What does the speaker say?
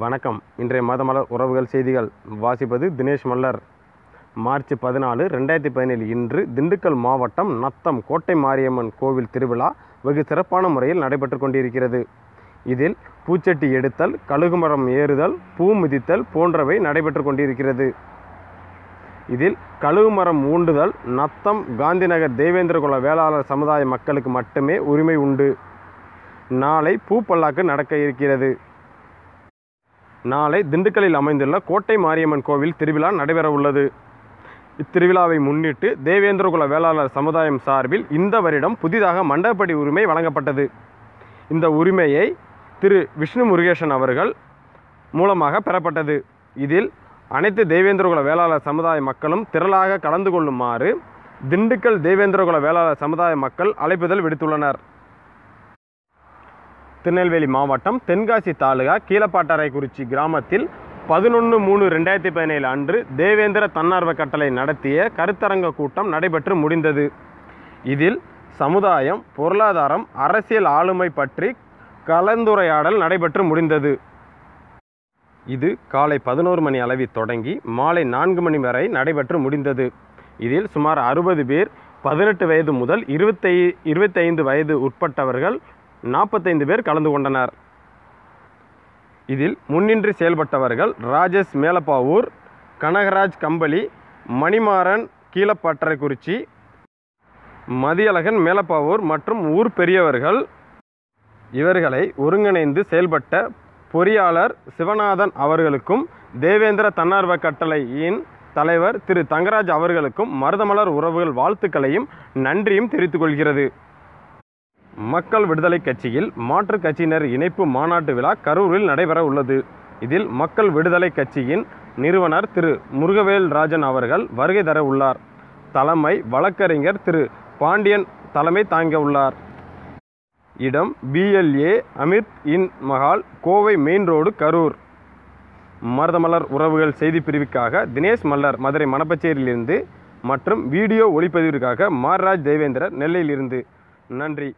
வணக்கம். இன்றைய மதமலர் உறவுகள் செய்திகள் வாசிப்பது தினேஷ் மல்லர். மார்ச் 14, 2017 இன்று திண்டுக்கல் மாவட்டம் நத்தம் கோட்டை மாரியம்மன் கோவில் திருவிழா வெகு சிறப்பான முறையில் நடைபெற்று கொண்டிருக்கிறது. இதில் பூச்சட்டி எடுத்தல், கழுகுமரம் ஏறுதல், பூ மிதித்தல் போன்றவை நடைபெற்று கொண்டிருக்கிறது. இதில் கழுகுமரம் ஊண்டுதல் நத்தம் காந்திநகர் தேவேந்திரகுல வேளாளர் சமுதாய மக்களுக்கு மட்டுமே உரிமை உண்டு. நாளை பூப்பல்லாக்கு நடக்க இருக்கிறது. நாளை திண்டுக்கல்லில் அமைந்துள்ள கோட்டை மாரியம்மன் கோவில் திருவிழா நடைபெற உள்ளது. இத்திருவிழாவை முன்னிட்டு தேவேந்திரகுல வேளாளர் சமுதாயம் சார்பில் இந்த வருடம் புதிதாக மண்டபப்படி உரிமை வழங்கப்பட்டது. இந்த உரிமையை திரு விஷ்ணு முருகேசன் அவர்கள் மூலமாக பெறப்பட்டது. இதில் அனைத்து தேவேந்திரகுல வேளாளர் சமுதாய மக்களும் திரளாக கலந்து கொள்ளுமாறு திண்டுக்கல் தேவேந்திரகுல வேளாளர் சமுதாய மக்கள் அழைப்புதல் விடுத்துள்ளனர். திருநெல்வேலி மாவட்டம் தென்காசி தாலுகா கீழப்பாட்டரைக்குறிச்சி கிராமத்தில் 11/3/2017 அன்று தேவேந்திர தன்னார்வ கட்டளை நடத்திய கருத்தரங்க கூட்டம் நடைபெற்று முடிந்தது. இதில் சமுதாயம், பொருளாதாரம், அரசியல் ஆளுமை பற்றி கலந்துரையாடல் நடைபெற்று முடிந்தது. இது காலை 11 மணி அளவில் தொடங்கி மாலை 4 மணி வரை நடைபெற்று முடிந்தது. இதில் சுமார் 60 பேர் 18 வயது முதல் 25 வயது உட்பட்டவர்கள் 45 பேர் கலந்து கொண்டனர். இதில் முன்னின்று செயல்பட்டவர்கள் ராஜேஷ் மேலப்பாவூர், கனகராஜ் கம்பளி, மணிமாறன் கீழப்பாட்டரைக்குறிச்சி, மதியழகன் மேலப்பாவூர் மற்றும் ஊர் பெரியவர்கள். இவர்களை ஒருங்கிணைந்து செயல்பட்ட பொறியாளர் சிவநாதன் அவர்களுக்கும் தேவேந்திர தன்னார்வ கட்டளையின் தலைவர் திரு தங்கராஜ் அவர்களுக்கும் மருதமலர் உறவுகள் வாழ்த்துக்களையும் நன்றியும் தெரிவித்துக் கொள்கிறது. மக்கள் விடுதலை கட்சியில் மாற்றுக் கட்சியினர் இணைப்பு மாநாட்டு விழா கரூரில் நடைபெற உள்ளது. இதில் மக்கள் விடுதலை கட்சியின் நிறுவனர் திரு முருகவேல் ராஜன் அவர்கள் வருகை தர உள்ளார். தலைமை வழக்கறிஞர் திரு பாண்டியன் தலைமை தாங்க உள்ளார். இடம் BLA அமிர்த் இன் மஹால், கோவை மெயின் ரோடு, கரூர். மருதமலர் உறவுகள் செய்தி பிரிவுக்காக தினேஷ் மல்லர் மதுரை மணப்பச்சேரியிலிருந்து மற்றும் வீடியோ ஒளிப்பதிவிற்காக மார்ராஜ் தேவேந்திரர் நெல்லையிலிருந்து. நன்றி.